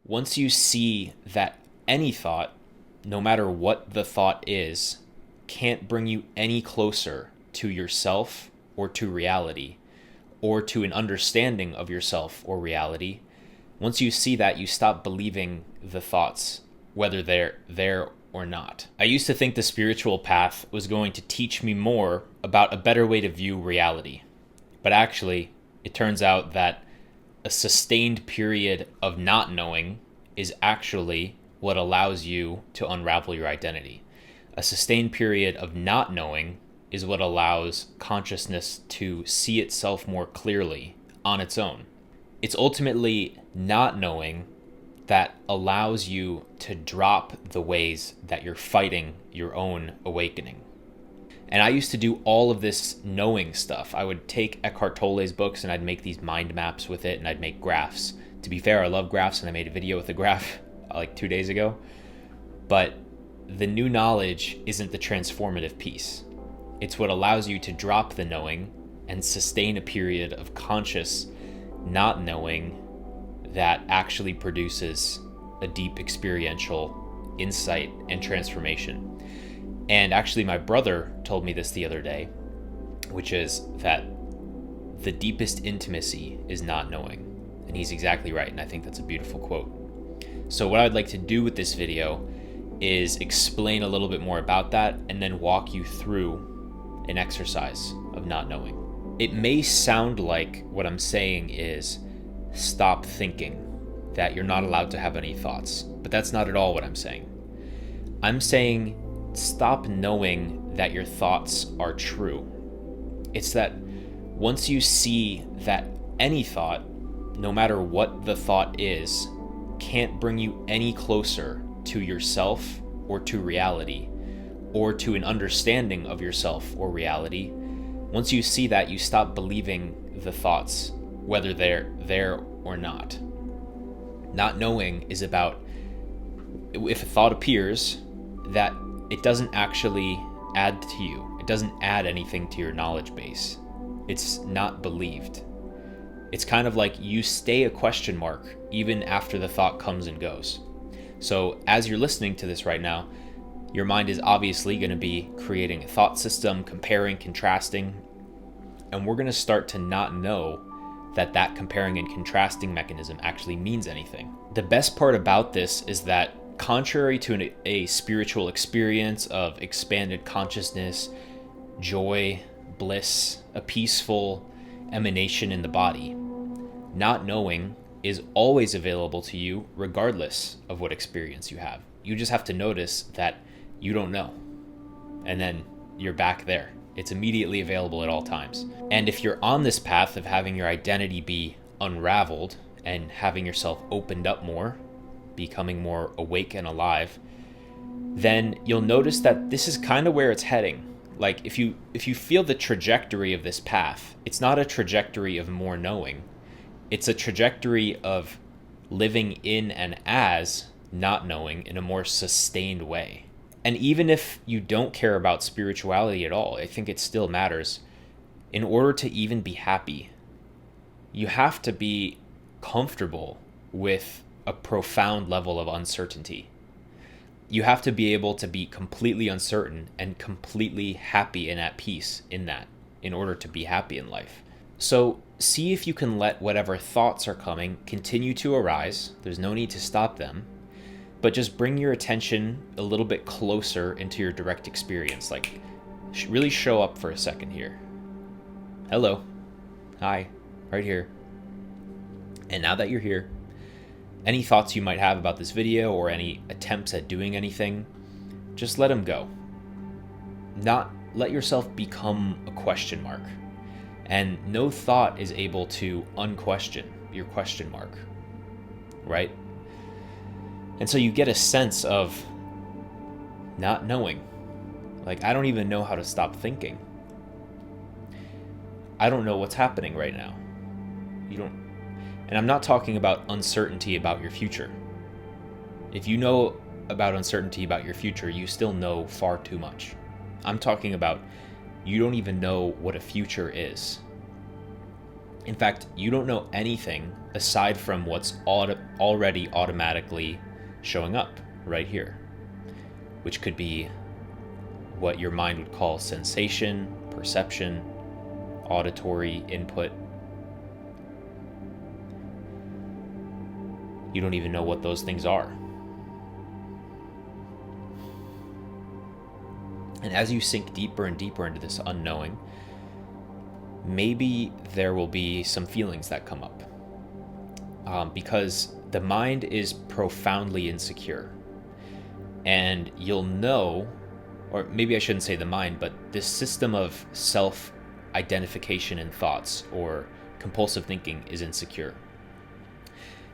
Once you see that any thought, no matter what the thought is, can't bring you any closer to yourself or to reality or to an understanding of yourself or reality, once you see that, you stop believing the thoughts, whether they're there or not. I used to think the spiritual path was going to teach me more about a better way to view reality. But actually, it turns out that a sustained period of not knowing is actually what allows you to unravel your identity. A sustained period of not knowing is what allows consciousness to see itself more clearly on its own. It's ultimately not knowing that allows you to drop the ways that you're fighting your own awakening. And I used to do all of this knowing stuff. I would take Eckhart Tolle's books and I'd make these mind maps with it and I'd make graphs. To be fair, I love graphs and I made a video with a graph like 2 days ago. But the new knowledge isn't the transformative piece. It's what allows you to drop the knowing and sustain a period of conscious not knowing that actually produces a deep experiential insight and transformation. And actually, my brother told me this the other day, which is that the deepest intimacy is not knowing. And he's exactly right, and I think that's a beautiful quote. So what I'd like to do with this video is explain a little bit more about that and then walk you through an exercise of not knowing. It may sound like what I'm saying is stop thinking, that you're not allowed to have any thoughts, but that's not at all what I'm saying. I'm saying stop knowing that your thoughts are true. It's that once you see that any thought, no matter what the thought is, can't bring you any closer to yourself or to reality or to an understanding of yourself or reality, once you see that, you stop believing the thoughts, whether they're there or not. Not knowing is about, if a thought appears, that it doesn't actually add to you. It doesn't add anything to your knowledge base. It's not believed. It's kind of like you stay a question mark even after the thought comes and goes. So as you're listening to this right now, your mind is obviously going to be creating a thought system, comparing, contrasting, and we're going to start to not know that comparing and contrasting mechanism actually means anything. The best part about this is that contrary to a spiritual experience of expanded consciousness, joy, bliss, a peaceful emanation in the body, not knowing is always available to you regardless of what experience you have. You just have to notice that you don't know, and then you're back there. It's immediately available at all times. And if you're on this path of having your identity be unraveled and having yourself opened up more, becoming more awake and alive, then you'll notice that this is kind of where it's heading. Like if you feel the trajectory of this path, it's not a trajectory of more knowing. It's a trajectory of living in and as not knowing in a more sustained way. And even if you don't care about spirituality at all, I think it still matters. In order to even be happy, you have to be comfortable with a profound level of uncertainty. You have to be able to be completely uncertain and completely happy and at peace in that, in order to be happy in life. So see if you can let whatever thoughts are coming continue to arise. There's no need to stop them, but just bring your attention a little bit closer into your direct experience. Like, really show up for a second here. Hello. Hi. Right here. And now that you're here, any thoughts you might have about this video or any attempts at doing anything, just let them go. Not let yourself become a question mark. And no thought is able to unquestion your question mark, right? And so you get a sense of not knowing. Like, I don't even know how to stop thinking. I don't know what's happening right now. You don't. And I'm not talking about uncertainty about your future. If you know about uncertainty about your future, you still know far too much. I'm talking about you don't even know what a future is. In fact, you don't know anything aside from what's already automatically showing up right here, which could be what your mind would call sensation, perception, auditory input. You don't even know what those things are. And as you sink deeper and deeper into this unknowing, maybe there will be some feelings that come up. Because the mind is profoundly insecure. And you'll know, or maybe I shouldn't say the mind, but this system of self-identification in thoughts or compulsive thinking is insecure.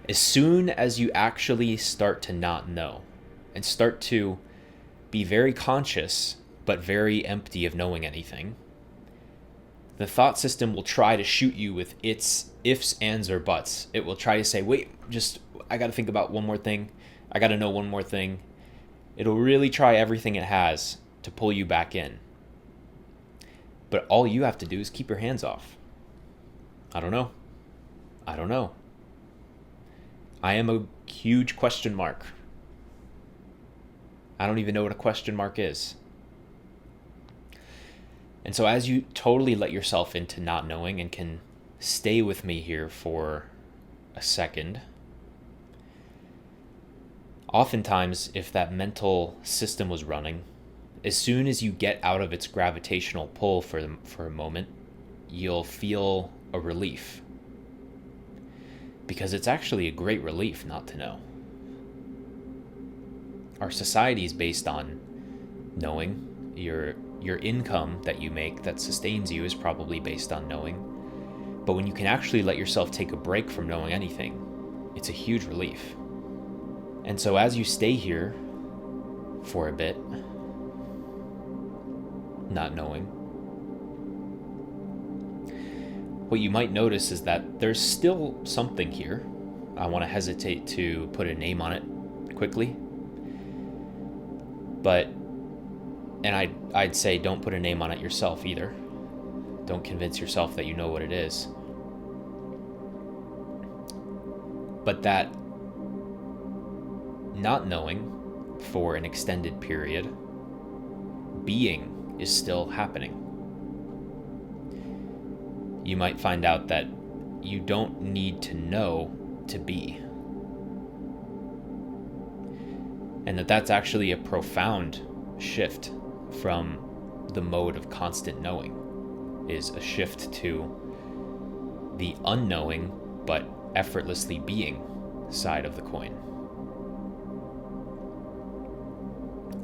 As soon as you actually start to not know and start to be very conscious but very empty of knowing anything, the thought system will try to shoot you with its ifs, ands, or buts. It will try to say, wait, I got to think about one more thing. I got to know one more thing. It'll really try everything it has to pull you back in. But all you have to do is keep your hands off. I don't know. I am a huge question mark. I don't even know what a question mark is. And so as you totally let yourself into not knowing and can stay with me here for a second, oftentimes if that mental system was running, as soon as you get out of its gravitational pull for a moment, you'll feel a relief. Because it's actually a great relief not to know. Our society is based on knowing. Your income that you make that sustains you is probably based on knowing. But when you can actually let yourself take a break from knowing anything, it's a huge relief. And so as you stay here for a bit, not knowing, what you might notice is that there's still something here. I want to hesitate to put a name on it quickly. And I'd say don't put a name on it yourself either. Don't convince yourself that you know what it is. But that not knowing for an extended period, being is still happening. You might find out that you don't need to know to be. And that's actually a profound shift from the mode of constant knowing, is a shift to the unknowing but effortlessly being side of the coin.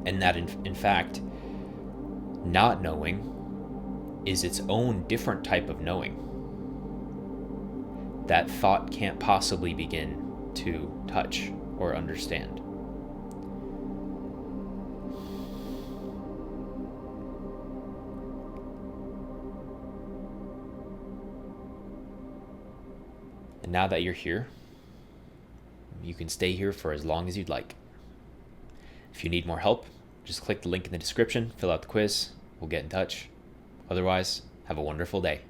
And that in fact, not knowing is its own different type of knowing that thought can't possibly begin to touch or understand. And now that you're here, you can stay here for as long as you'd like. If you need more help, just click the link in the description, fill out the quiz, we'll get in touch. Otherwise, have a wonderful day.